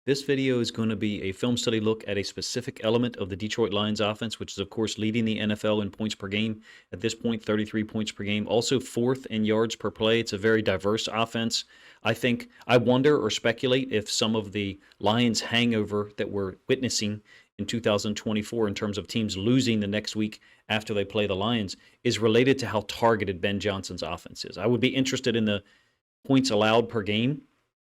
This video is going to be a film study look at a specific element of the Detroit Lions offense, which is, of course, leading the NFL in points per game. At this point, 33 points per game. Also, fourth in yards per play. It's a very diverse offense. I wonder or speculate if some of the Lions hangover that we're witnessing in 2024 in terms of teams losing the next week after they play the Lions is related to how targeted Ben Johnson's offense is. I would be interested in the points allowed per game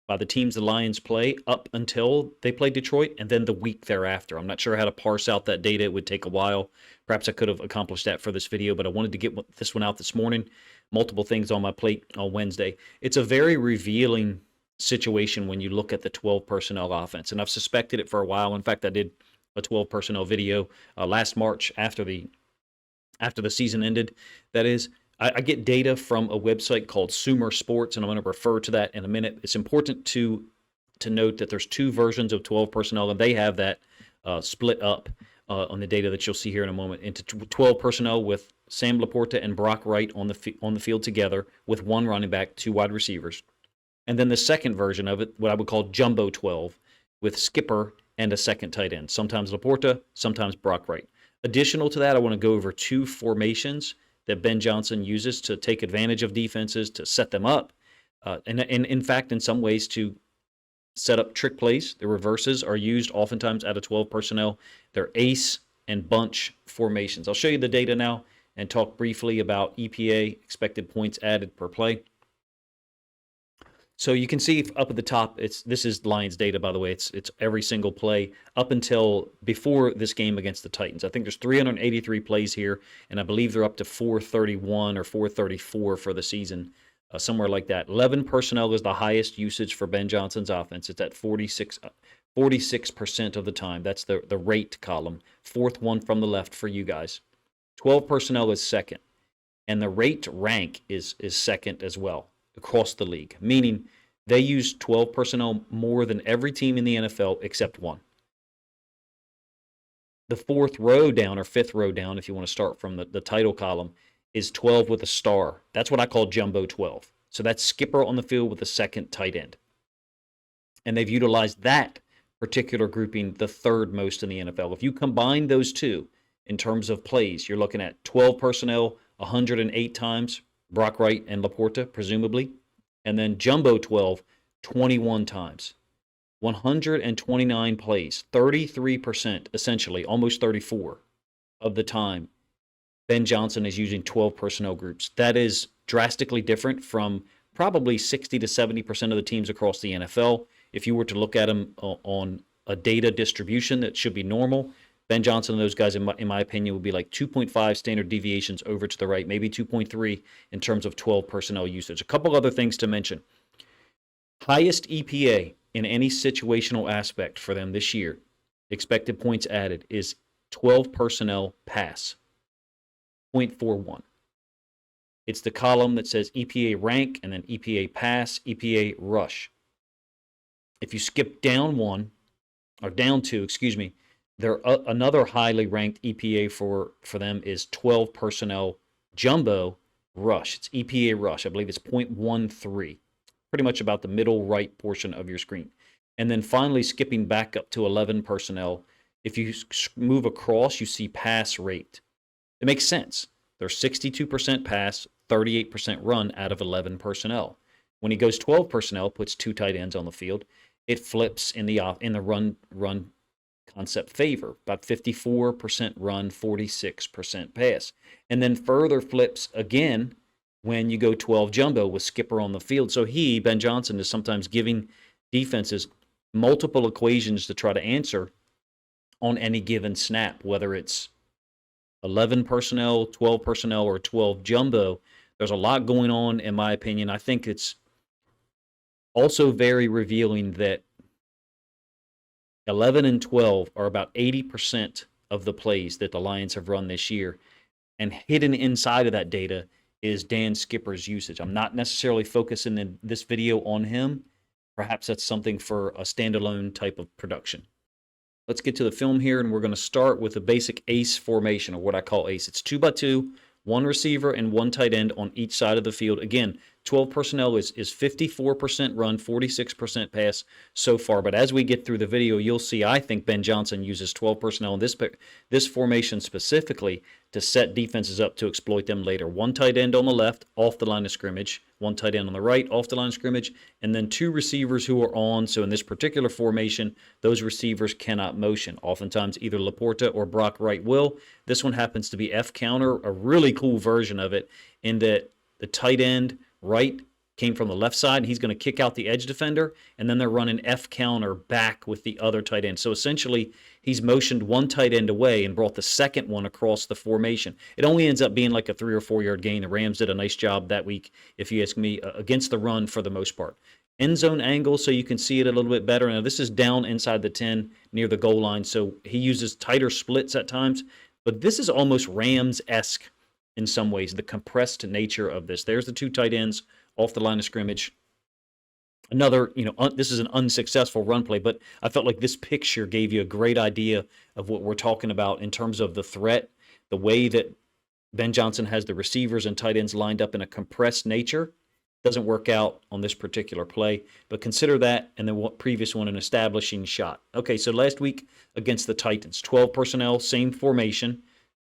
by the teams the Lions play up until they play Detroit and then the week thereafter. I'm not sure how to parse out that data. It would take a while. Perhaps I could have accomplished that for this video, but I wanted to get this one out this morning. Multiple things on my plate on Wednesday. It's a very revealing situation when you look at the 12 personnel offense, and I've suspected it for a while. In fact, I did a 12 personnel video last March after the season ended. That is, I get data from a website called Sumer Sports, and I'm going to refer to that in a minute. It's important to note that there's two versions of 12 personnel, and they have that split up on the data that you'll see here in a moment into 12 personnel with Sam Laporta and Brock Wright on the field together with one running back, two wide receivers. And then the second version of it, what I would call Jumbo 12, with Skipper and a second tight end. Sometimes Laporta, sometimes Brock Wright. Additional to that, I want to go over two formations that Ben Johnson uses to take advantage of defenses, to set them up, and in fact, in some ways, to set up trick plays. The reverses are used oftentimes out of 12 personnel. They're ace and bunch formations. I'll show you the data now and talk briefly about EPA, expected points added per play. So you can see up at the top, this is Lions data, by the way. It's every single play up until before this game against the Titans. I think there's 383 plays here, and I believe they're up to 431 or 434 for the season, somewhere like that. 11 personnel is the highest usage for Ben Johnson's offense. It's at 46% of the time. That's the rate column. Fourth one from the left for you guys. 12 personnel is second, and the rate rank is second as well across the league, meaning they use 12 personnel more than every team in the NFL except one. The fourth row down, or fifth row down, if you want to start from the title column, is 12 with a star. That's what I call Jumbo 12. So that's Skipper on the field with a second tight end. And they've utilized that particular grouping the third most in the NFL. If you combine those two in terms of plays, you're looking at 12 personnel 108 times, Brock Wright and Laporta, presumably. And then Jumbo 12, 21 times. 129 plays, 33%, essentially, almost 34% of the time, Ben Johnson is using 12 personnel groups. That is drastically different from probably 60 to 70% of the teams across the NFL. If you were to look at them on a data distribution that should be normal, Ben Johnson and those guys, in my opinion, would be like 2.5 standard deviations over to the right, maybe 2.3 in terms of 12 personnel usage. A couple other things to mention. Highest EPA in any situational aspect for them this year, expected points added, is 12 personnel pass, 0.41. It's the column that says EPA rank and then EPA pass, EPA rush. If you skip down two, another highly ranked EPA for them is 12 personnel jumbo rush. It's EPA rush. I believe it's 0.13, pretty much about the middle right portion of your screen. And then finally, skipping back up to 11 personnel, if you move across, you see pass rate. It makes sense. There's 62% pass, 38% run out of 11 personnel. When he goes 12 personnel, puts two tight ends on the field, it flips in the run concept favor, about 54% run, 46% pass. And then further flips again when you go 12 jumbo with Skipper on the field. So Ben Johnson, is sometimes giving defenses multiple equations to try to answer on any given snap, whether it's 11 personnel, 12 personnel, or 12 jumbo. There's a lot going on, in my opinion. I think it's also very revealing that 11 and 12 are about 80% of the plays that the Lions have run this year. And hidden inside of that data is Dan Skipper's usage. I'm not necessarily focusing in this video on him. Perhaps that's something for a standalone type of production. Let's get to the film here, and we're going to start with a basic ace formation, or what I call ace. It's 2x2, one receiver and one tight end on each side of the field. Again, 12 personnel is 54% run, 46% pass so far. But as we get through the video, you'll see I think Ben Johnson uses 12 personnel in this formation specifically to set defenses up to exploit them later. One tight end on the left, off the line of scrimmage. One tight end on the right, off the line of scrimmage. And then two receivers who are on. So in this particular formation, those receivers cannot motion. Oftentimes either Laporta or Brock Wright will. This one happens to be F counter, a really cool version of it, in that the tight end right came from the left side, and he's going to kick out the edge defender, and then they're running F counter back with the other tight end. So essentially, he's motioned one tight end away and brought the second one across the formation. It only ends up being like a 3 or 4 yard gain. The Rams did a nice job that week, if you ask me, against the run for the most part. End zone angle, so you can see it a little bit better. Now, this is down inside the 10 near the goal line, so he uses tighter splits at times, but this is almost Rams-esque in some ways, the compressed nature of this. There's the two tight ends off the line of scrimmage. Another, this is an unsuccessful run play, but I felt like this picture gave you a great idea of what we're talking about in terms of the threat, the way that Ben Johnson has the receivers and tight ends lined up in a compressed nature. Doesn't work out on this particular play, but consider that and the previous one an establishing shot. Okay, so last week against the Titans, 12 personnel, same formation,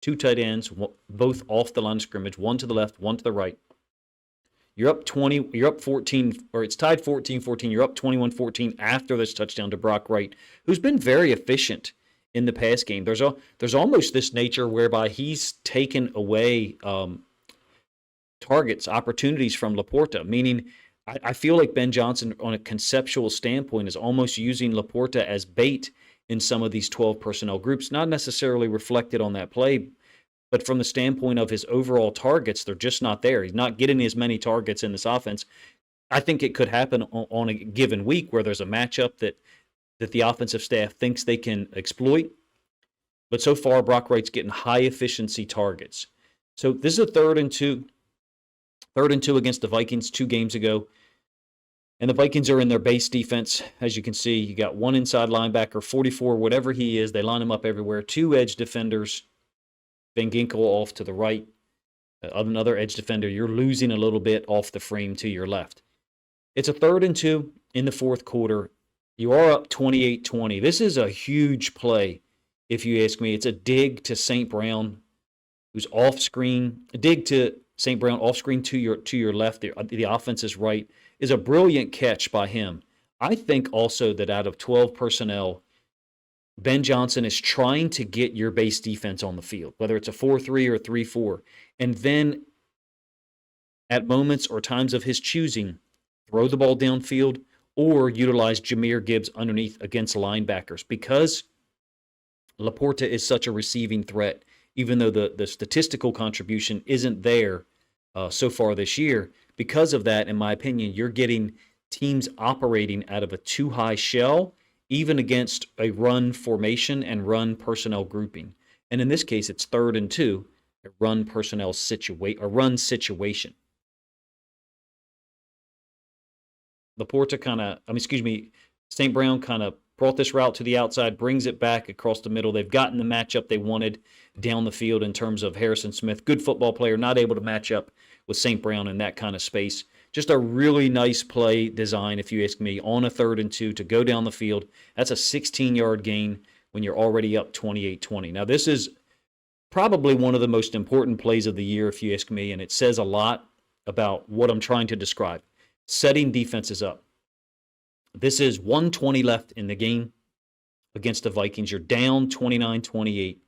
two tight ends, both off the line of scrimmage, one to the left, one to the right. You're up 20, you're up 14, or it's tied 14-14. You're up 21-14 after this touchdown to Brock Wright, who's been very efficient in the pass game. There's almost this nature whereby he's taken away targets, opportunities from Laporta, meaning I feel like Ben Johnson, on a conceptual standpoint, is almost using Laporta as bait in some of these 12 personnel groups, not necessarily reflected on that play, but from the standpoint of his overall targets, they're just not there. He's not getting as many targets in this offense. I think it could happen on a given week where there's a matchup that the offensive staff thinks they can exploit. But so far, Brock Wright's getting high efficiency targets. So this is a 3rd and 2. 3rd and 2 against the Vikings 2 games ago. And the Vikings are in their base defense. As you can see, you got one inside linebacker, 44, whatever he is. They line him up everywhere. Two edge defenders. Van Ginkel off to the right. Another edge defender. You're losing a little bit off the frame to your left. It's a 3rd and 2 in the 4th quarter. You are up 28-20. This is a huge play, if you ask me. It's a dig to St. Brown, who's off screen. A dig to St. Brown off screen to your left. The offense is right. Is a brilliant catch by him. I think also that out of 12 personnel, Ben Johnson is trying to get your base defense on the field, whether it's a 4-3 or a 3-4. And then at moments or times of his choosing, throw the ball downfield or utilize Jahmyr Gibbs underneath against linebackers. Because Laporta is such a receiving threat, even though the statistical contribution isn't there so far this year. Because of that, in my opinion, you're getting teams operating out of a too high shell, even against a run formation and run personnel grouping. And in this case, it's 3rd and 2, a run personnel situation. Laporta St. Brown kind of brought this route to the outside, brings it back across the middle. They've gotten the matchup they wanted down the field in terms of Harrison Smith. Good football player, not able to match up with St. Brown in that kind of space. Just a really nice play design, if you ask me, on a 3rd and 2 to go down the field. That's a 16-yard gain when you're already up 28-20. Now, this is probably one of the most important plays of the year, if you ask me, and it says a lot about what I'm trying to describe. Setting defenses up. This is 1:20 left in the game against the Vikings. You're down 29-28.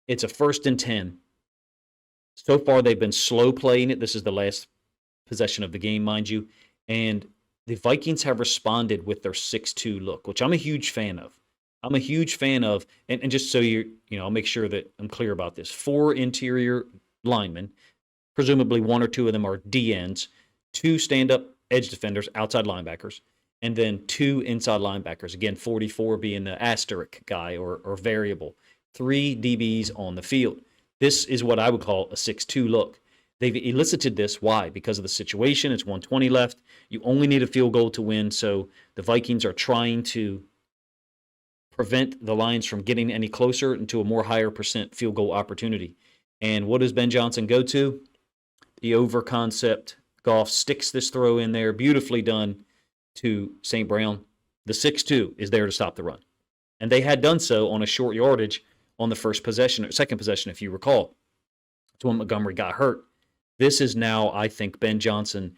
It's a 1st and 10. So far, they've been slow playing it. This is the last possession of the game, mind you. And the Vikings have responded with their 6-2 look, which I'm a huge fan of. And just so I'll make sure that I'm clear about this. 4 interior linemen, presumably 1 or 2 of them are DNs, 2 stand-up edge defenders, outside linebackers, and then 2 inside linebackers. Again, 44 being the asterisk guy or variable. 3 DBs on the field. This is what I would call a 6-2 look. They've elicited this. Why? Because of the situation. It's 1:20 left. You only need a field goal to win, so the Vikings are trying to prevent the Lions from getting any closer into a more higher percent field goal opportunity. And what does Ben Johnson go to? The over concept Goff sticks this throw in there, beautifully done to St. Brown. The 6-2 is there to stop the run. And they had done so on a short yardage on the first possession, or second possession, if you recall. It's when Montgomery got hurt. This is now, I think, Ben Johnson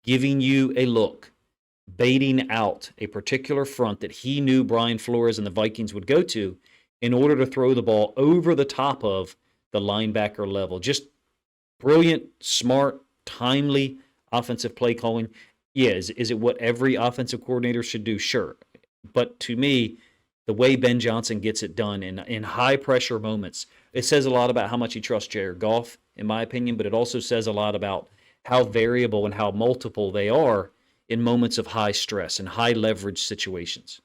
giving you a look, baiting out a particular front that he knew Brian Flores and the Vikings would go to in order to throw the ball over the top of the linebacker level. Just brilliant, smart, timely offensive play calling. Yeah, is it what every offensive coordinator should do? Sure. But to me, the way Ben Johnson gets it done in high-pressure moments, it says a lot about how much he trusts Jared Goff, in my opinion, but it also says a lot about how variable and how multiple they are in moments of high stress and high leverage situations.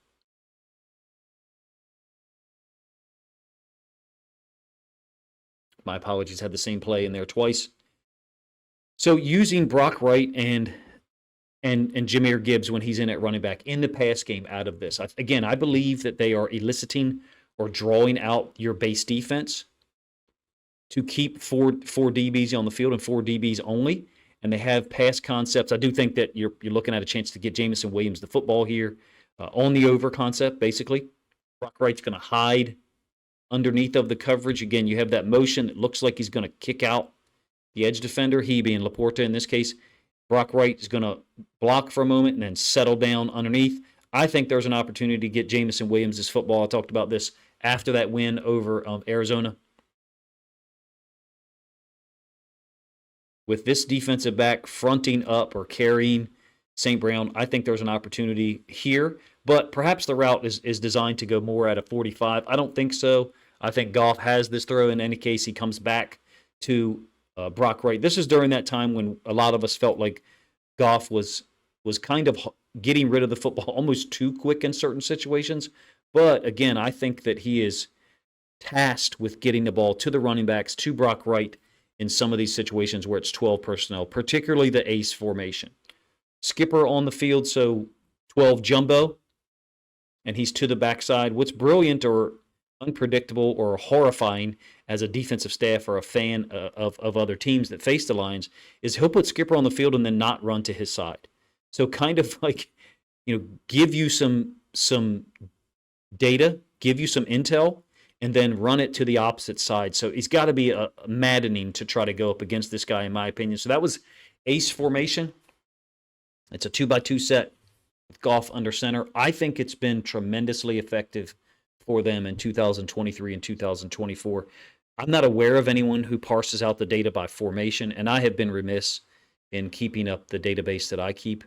My apologies, had the same play in there twice. So using Brock Wright and Jahmyr Gibbs when he's in at running back in the pass game out of this. Again, I believe that they are eliciting or drawing out your base defense to keep four DBs on the field and 4 DBs only, and they have pass concepts. I do think that you're looking at a chance to get Jameson Williams the football here on the over concept, basically. Brock Wright's going to hide underneath of the coverage. Again, you have that motion. It looks like he's going to kick out the edge defender, he being Laporta in this case. Brock Wright is going to block for a moment and then settle down underneath. I think there's an opportunity to get Jameson Williams this football. I talked about this after that win over Arizona. With this defensive back fronting up or carrying St. Brown, I think there's an opportunity here. But perhaps the route is designed to go more at a 45. I don't think so. I think Goff has this throw. In any case, he comes back to Brock Wright. This is during that time when a lot of us felt like Goff was kind of getting rid of the football almost too quick in certain situations. But again, I think that he is tasked with getting the ball to the running backs, to Brock Wright in some of these situations where it's 12 personnel, particularly the ace formation. Skipper on the field, so 12 jumbo, and he's to the backside. What's brilliant or unpredictable or horrifying as a defensive staff or a fan of other teams that face the Lions is he'll put Skipper on the field and then not run to his side. So kind of like, give you some data, give you some intel, and then run it to the opposite side. So he's got to be maddening to try to go up against this guy, in my opinion. So that was ace formation. It's a 2x2 set with Goff under center. I think it's been tremendously effective for them in 2023 and 2024. I'm not aware of anyone who parses out the data by formation, and I have been remiss in keeping up the database that I keep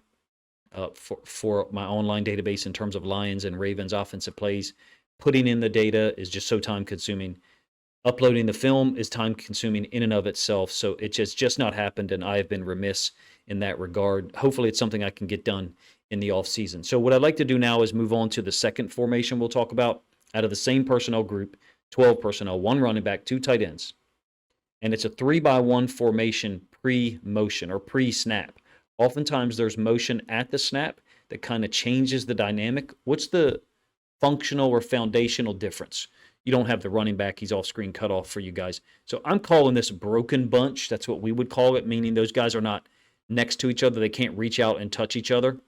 for my online database in terms of Lions and Ravens offensive plays. Putting in the data is just so time-consuming. Uploading the film is time-consuming in and of itself, so it's just not happened, and I have been remiss in that regard. Hopefully it's something I can get done in the offseason. So what I'd like to do now is move on to the second formation we'll talk about. Out of the same personnel group, 12 personnel, 1 running back, 2 tight ends. And it's a 3-by-1 formation pre-motion or pre-snap. Oftentimes there's motion at the snap that kind of changes the dynamic. What's the functional or foundational difference? You don't have the running back. He's off-screen cut off for you guys. So I'm calling this broken bunch. That's what we would call it, meaning those guys are not next to each other. They can't reach out and touch each other.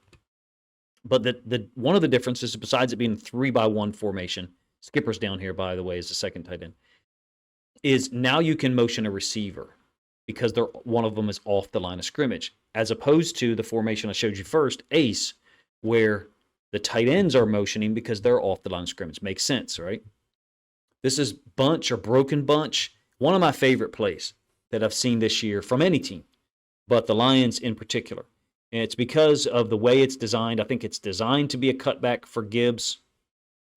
But the one of the differences, besides it being 3-by-1 formation, Skipper's down here, by the way, is the second tight end, is now you can motion a receiver because one of them is off the line of scrimmage, as opposed to the formation I showed you first, ace, where the tight ends are motioning because they're off the line of scrimmage. Makes sense, right? This is bunch or broken bunch, one of my favorite plays that I've seen this year from any team, but the Lions in particular. And it's because of the way it's designed. I think it's designed to be a cutback for Gibbs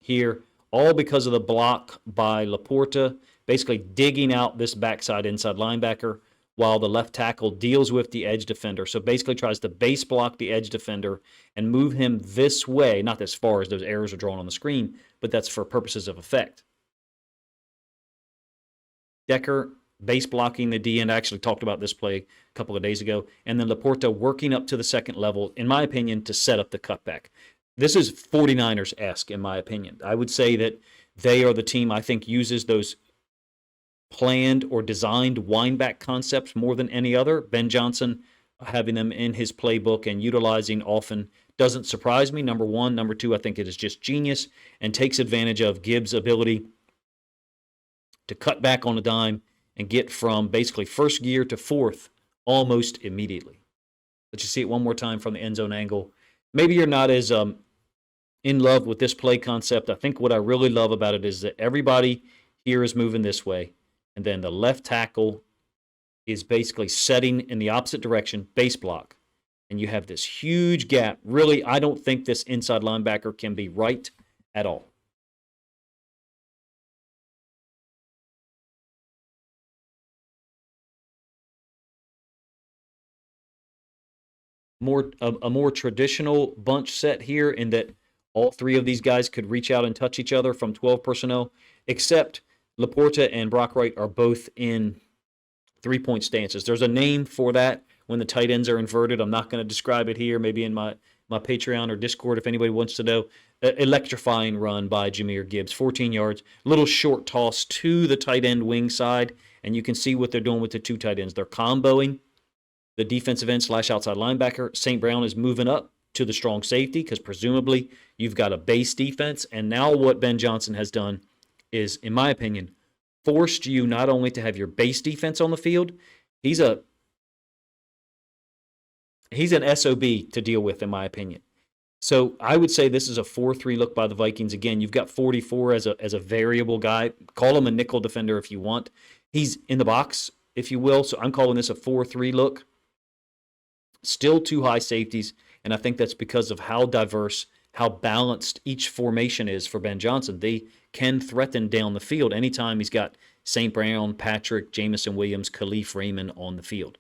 here, all because of the block by Laporta, basically digging out this backside inside linebacker while the left tackle deals with the edge defender. So basically tries to base block the edge defender and move him this way, not as far as those arrows are drawn on the screen, but that's for purposes of effect. Decker base blocking the D end. I actually talked about this play a couple of days ago. And then Laporta working up to the second level, in my opinion, to set up the cutback. This is 49ers-esque, in my opinion. I would say that they are the team I think uses those planned or designed wind back concepts more than any other. Ben Johnson having them in his playbook and utilizing often doesn't surprise me, number one. Number two, I think it is just genius and takes advantage of Gibbs' ability to cut back on a dime and get from basically first gear to fourth almost immediately. Let's just see it one more time from the end zone angle. Maybe you're not as in love with this play concept. I think what I really love about it is that everybody here is moving this way, and then the left tackle is basically setting in the opposite direction, base block. And you have this huge gap. Really, I don't think this inside linebacker can be right at all. A more traditional bunch set here in that all three of these guys could reach out and touch each other from 12 personnel, except Laporta and Brock Wright are both in three-point stances. There's a name for that when the tight ends are inverted. I'm not going to describe it here, maybe in my Patreon or Discord if anybody wants to know. Electrifying run by Jahmyr Gibbs, 14 yards, little short toss to the tight end wing side, and you can see what they're doing with the two tight ends. They're comboing the defensive end / outside linebacker. St. Brown is moving up to the strong safety because presumably you've got a base defense. And now what Ben Johnson has done is, in my opinion, forced you not only to have your base defense on the field, he's an SOB to deal with, in my opinion. So I would say this is a 4-3 look by the Vikings. Again, you've got 44 as a variable guy. Call him a nickel defender if you want. He's in the box, if you will. So I'm calling this a 4-3 look. Still two high safeties, and I think that's because of how diverse, how balanced each formation is for Ben Johnson. They can threaten down the field anytime he's got St. Brown, Patrick, Jamison Williams, Khalif Raymond on the field.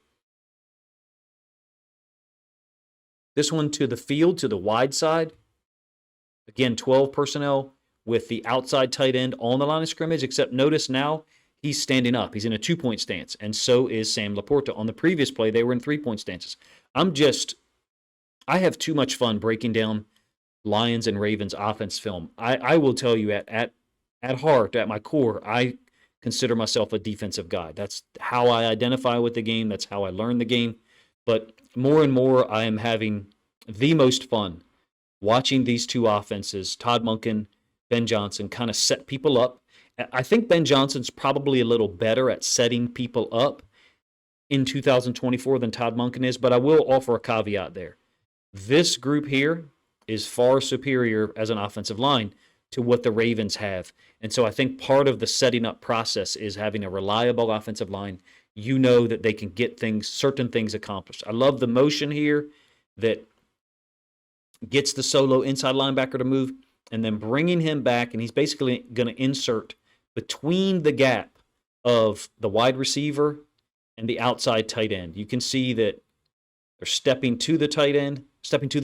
This one to the field, to the wide side. Again, 12 personnel with the outside tight end on the line of scrimmage, except notice now he's standing up. He's in a 2-point stance, and so is Sam Laporta. On the previous play, they were in 3-point stances. I have too much fun breaking down Lions and Ravens offense film. I will tell you at heart, at my core, I consider myself a defensive guy. That's how I identify with the game. That's how I learn the game. But more and more, I am having the most fun watching these two offenses, Todd Monken, Ben Johnson, kind of set people up. I think Ben Johnson's probably a little better at setting people up in 2024 than Todd Monken is, but I will offer a caveat there. This group here is far superior as an offensive line to what the Ravens have. And so I think part of the setting up process is having a reliable offensive line. You know that they can get certain things accomplished. I love the motion here that gets the solo inside linebacker to move and then bringing him back, and he's basically going to insert between the gap of the wide receiver and the outside tight end. You can see that they're stepping to the DN, stepping to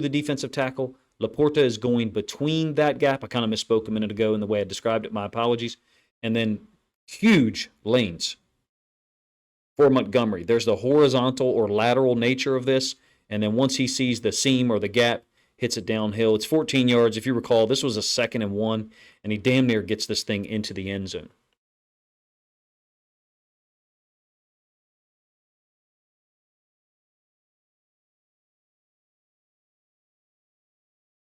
the defensive tackle. Laporta is going between that gap. I kind of misspoke a minute ago in the way I described it. My apologies. And then huge lanes for Montgomery. There's the horizontal or lateral nature of this. And then once he sees the seam or the gap, hits it downhill. It's 14 yards. If you recall, this was a 2nd and 1, and he damn near gets this thing into the end zone.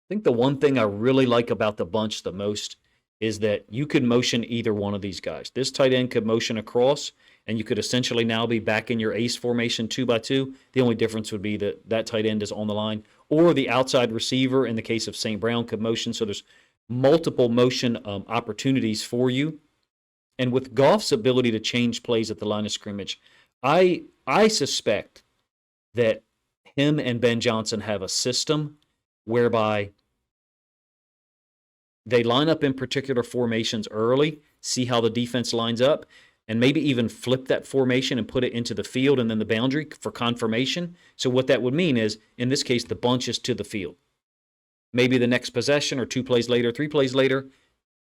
I think the one thing I really like about the bunch the most is that you could motion either one of these guys. This tight end could motion across, and you could essentially now be back in your ace formation 2x2. The only difference would be that tight end is on the line. Or the outside receiver, in the case of St. Brown, could motion. So there's multiple motion opportunities for you. And with Goff's ability to change plays at the line of scrimmage, I suspect that him and Ben Johnson have a system whereby they line up in particular formations early, see how the defense lines up, and maybe even flip that formation and put it into the field and then the boundary for confirmation. So what that would mean is, in this case, the bunch is to the field. Maybe the next possession or 2 plays later, 3 plays later,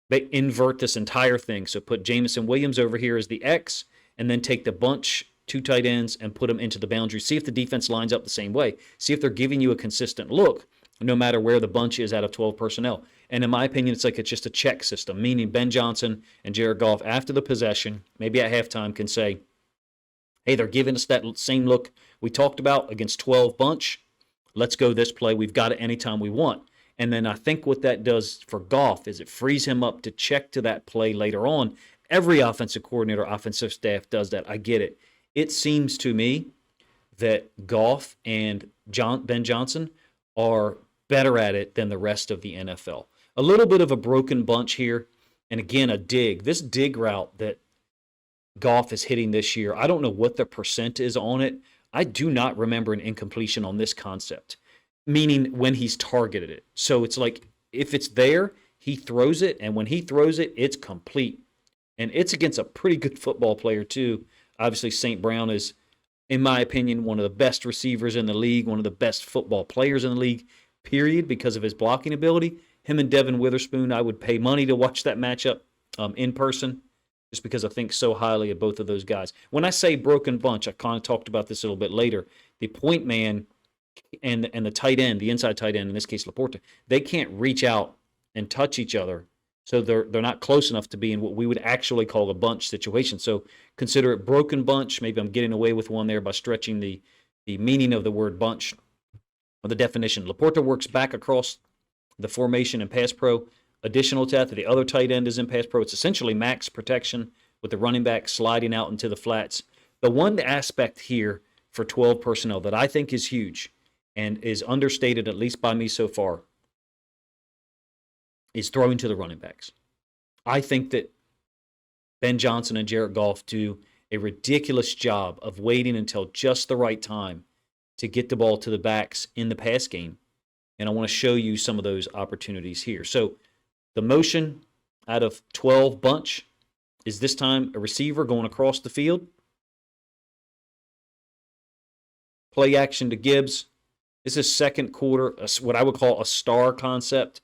they invert this entire thing. So put Jamison Williams over here as the X, and then take the bunch, 2 tight ends, and put them into the boundary. See if the defense lines up the same way. See if they're giving you a consistent look, no matter where the bunch is out of 12 personnel. And in my opinion, it's just a check system, meaning Ben Johnson and Jared Goff, after the possession, maybe at halftime, can say, Hey, they're giving us that same look we talked about against 12 bunch. Let's go this play. We've got it anytime we want. And then I think what that does for Goff is it frees him up to check to that play later on. Every offensive coordinator, offensive staff does that. I get it. It seems to me that Goff and Ben Johnson are better at it than the rest of the NFL. A little bit of a broken bunch here. And again, a dig. This dig route that Goff is hitting this year, I don't know what the percent is on it. I do not remember an incompletion on this concept, meaning when he's targeted it. So it's like if it's there, he throws it, and when he throws it, it's complete. And it's against a pretty good football player, too. Obviously, St. Brown is, in my opinion, one of the best receivers in the league, one of the best football players in the league, period, because of his blocking ability. Him and Devin Witherspoon, I would pay money to watch that matchup in person, just because I think so highly of both of those guys. When I say broken bunch, I kind of talked about this a little bit later. The point man and the tight end, the inside tight end, in this case Laporta, they can't reach out and touch each other. So they're not close enough to be in what we would actually call a bunch situation. So consider it broken bunch. Maybe I'm getting away with one there by stretching the meaning of the word bunch or the definition. Laporta works back across the formation in pass pro. Additional to that, the other tight end is in pass pro. It's essentially max protection with the running back sliding out into the flats. The one aspect here for 12 personnel that I think is huge and is understated, at least by me so far, is throwing to the running backs. I think that Ben Johnson and Jared Goff do a ridiculous job of waiting until just the right time to get the ball to the backs in the pass game. And I want to show you some of those opportunities here. So the motion out of 12 bunch is this time a receiver going across the field. Play action to Gibbs. This is second quarter, what I would call a star concept.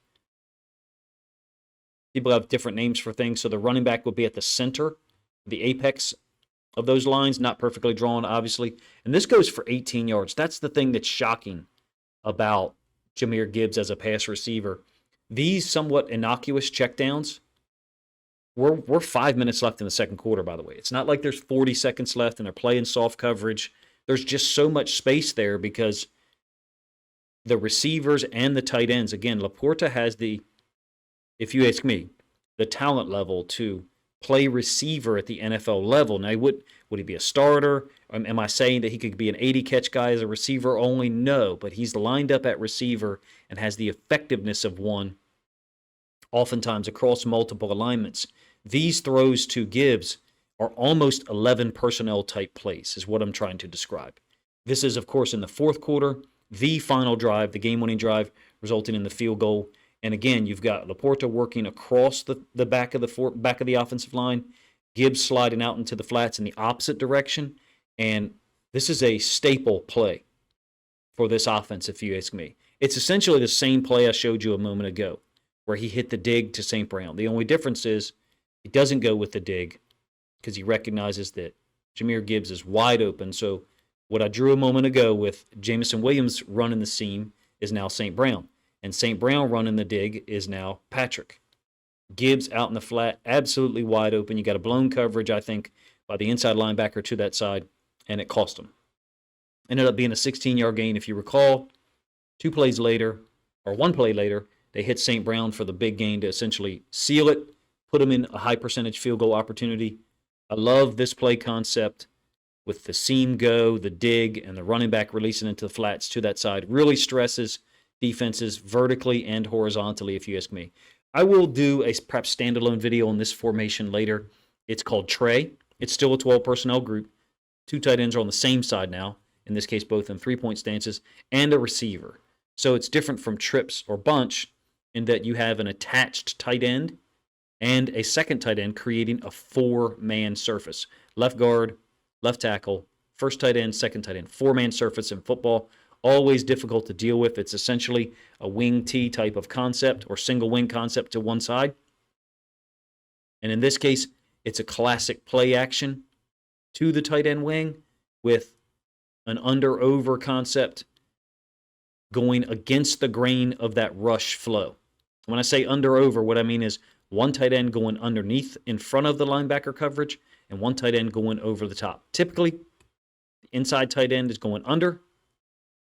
People have different names for things. So the running back would be at the center, the apex of those lines, not perfectly drawn, obviously. And this goes for 18 yards. That's the thing that's shocking about Jahmyr Gibbs as a pass receiver. These somewhat innocuous checkdowns, we're 5 minutes left in the second quarter, by the way. It's not like there's 40 seconds left and they're playing soft coverage. There's just so much space there because the receivers and the tight ends, again, Laporta has the, if you ask me, the talent level to play receiver at the NFL level. Now, would he be a starter? Am I saying that he could be an 80-catch guy as a receiver only? No, but he's lined up at receiver and has the effectiveness of one oftentimes across multiple alignments. These throws to Gibbs are almost 11 personnel type plays is what I'm trying to describe. This is, of course, in the fourth quarter, the final drive, the game-winning drive, resulting in the field goal. And again, you've got Laporta working across the back of the offensive line, Gibbs sliding out into the flats in the opposite direction. And this is a staple play for this offense, if you ask me. It's essentially the same play I showed you a moment ago, where he hit the dig to St. Brown. The only difference is he doesn't go with the dig because he recognizes that Jahmyr Gibbs is wide open. So what I drew a moment ago with Jameson Williams running the seam is now St. Brown. And St. Brown running the dig is now Patrick. Gibbs out in the flat, absolutely wide open. You got a blown coverage, I think, by the inside linebacker to that side, and it cost him. Ended up being a 16-yard gain. If you recall, one play later, they hit St. Brown for the big gain to essentially seal it, put him in a high percentage field goal opportunity. I love this play concept with the seam go, the dig, and the running back releasing into the flats to that side. Really stresses defenses vertically and horizontally, if you ask me. I will do a perhaps standalone video on this formation later. It's called Trey. It's still a 12 personnel group. Two tight ends are on the same side now, in this case both in three-point stances, and a receiver. So it's different from trips or bunch in that you have an attached tight end and a second tight end creating a four-man surface. Left guard, left tackle, first tight end, second tight end. Four-man surface in football. Always difficult to deal with. It's essentially a wing T type of concept or single wing concept to one side. And in this case, it's a classic play action to the tight end wing with an under-over concept going against the grain of that rush flow. When I say under-over, what I mean is one tight end going underneath in front of the linebacker coverage and one tight end going over the top. Typically, inside tight end is going under,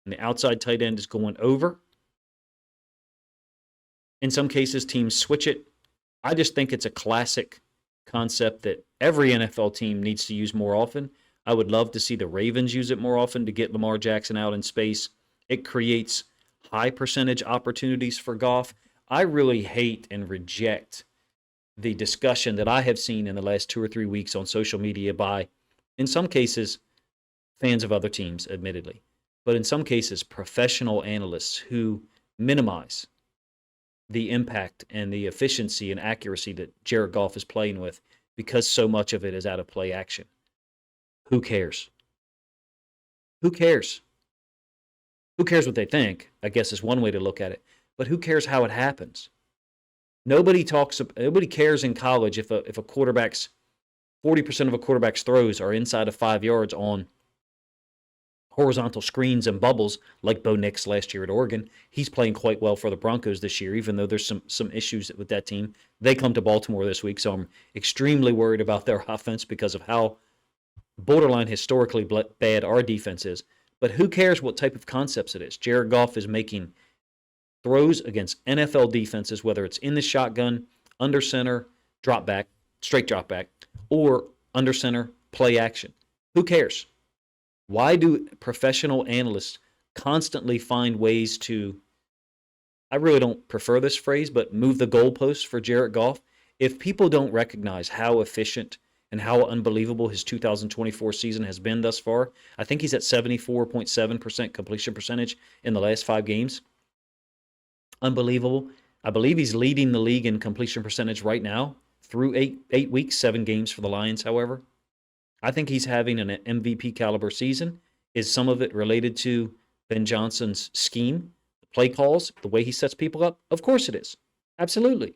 and the outside tight end is going over. In some cases, teams switch it. I just think it's a classic concept that every NFL team needs to use more often. I would love to see the Ravens use it more often to get Lamar Jackson out in space. It creates high percentage opportunities for Goff. I really hate and reject the discussion that I have seen in the last 2 or 3 weeks on social media by, in some cases, fans of other teams, admittedly, but in some cases, professional analysts who minimize the impact and the efficiency and accuracy that Jared Goff is playing with because so much of it is out of play action. Who cares? Who cares? Who cares what they think, I guess is one way to look at it. But who cares how it happens? Nobody cares in college if a quarterback's 40% of a quarterback's throws are inside of 5 yards on horizontal screens and bubbles like Bo Nix last year at Oregon. He's playing quite well for the Broncos this year, even though there's some issues with that team. They come to Baltimore this week, so I'm extremely worried about their offense because of how borderline historically bad our defense is. But who cares what type of concepts it is? Jared Goff is making throws against NFL defenses, whether it's in the shotgun, under center, drop back, straight drop back, or under center, play action. Who cares? Why do professional analysts constantly find ways to, I really don't prefer this phrase, but move the goalposts for Jared Goff? If people don't recognize how efficient and how unbelievable his 2024 season has been thus far, I think he's at 74.7% completion percentage in the last 5 games. Unbelievable. I believe he's leading the league in completion percentage right now through 8 weeks, 7 games for the Lions, however. I think he's having an MVP caliber season. Is some of it related to Ben Johnson's scheme, the play calls, the way he sets people up? Of course it is. Absolutely.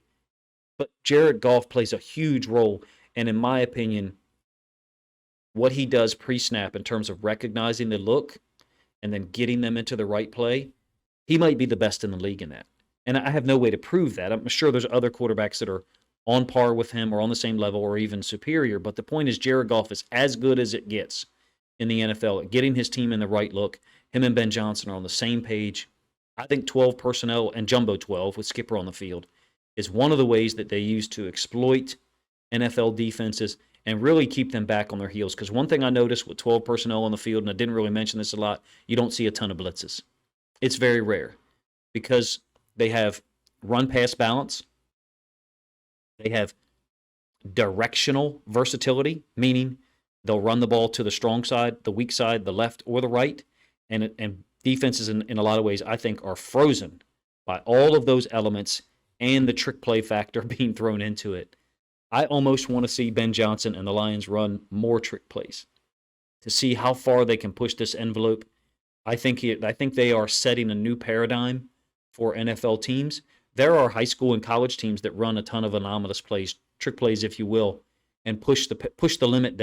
But Jared Goff plays a huge role, and in my opinion, what he does pre-snap in terms of recognizing the look and then getting them into the right play, he might be the best in the league in that. And I have no way to prove that. I'm sure there's other quarterbacks that are on par with him or on the same level or even superior. But the point is Jared Goff is as good as it gets in the NFL at getting his team in the right look. Him and Ben Johnson are on the same page. I think 12 personnel and jumbo 12 with Skipper on the field is one of the ways that they use to exploit NFL defenses and really keep them back on their heels. Because one thing I noticed with 12 personnel on the field, and I didn't really mention this a lot, you don't see a ton of blitzes. It's very rare because they have run-pass balance. They have directional versatility, meaning they'll run the ball to the strong side, the weak side, the left or the right. And defenses, in a lot of ways, I think, are frozen by all of those elements and the trick play factor being thrown into it. I almost want to see Ben Johnson and the Lions run more trick plays to see how far they can push this envelope. I think they are setting a new paradigm for NFL teams. There are high school and college teams that run a ton of anomalous plays, trick plays, if you will, and push the limit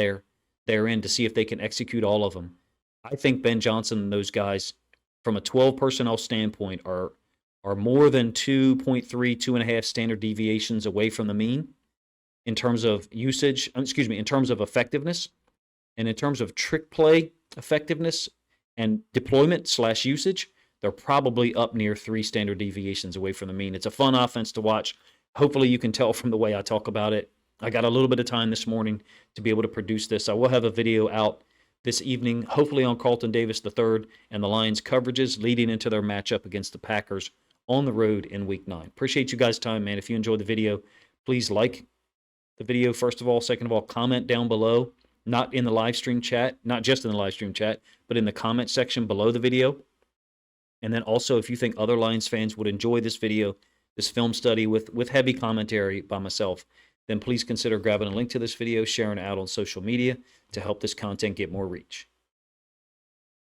therein to see if they can execute all of them. I think Ben Johnson and those guys, from a 12 personnel standpoint, are more than 2.5 standard deviations away from the mean in terms of usage. In terms of effectiveness, and in terms of trick play effectiveness and deployment/usage. They're probably up near 3 standard deviations away from the mean. It's a fun offense to watch. Hopefully you can tell from the way I talk about it. I got a little bit of time this morning to be able to produce this. I will have a video out this evening, hopefully on Carlton Davis III and the Lions coverages leading into their matchup against the Packers on the road in Week 9. Appreciate you guys' time, man. If you enjoyed the video, please like the video, first of all. Second of all, comment down below, not in the live stream chat, not just in the live stream chat, but in the comment section below the video. And then also, if you think other Lions fans would enjoy this video, this film study with heavy commentary by myself, then please consider grabbing a link to this video, sharing it out on social media to help this content get more reach.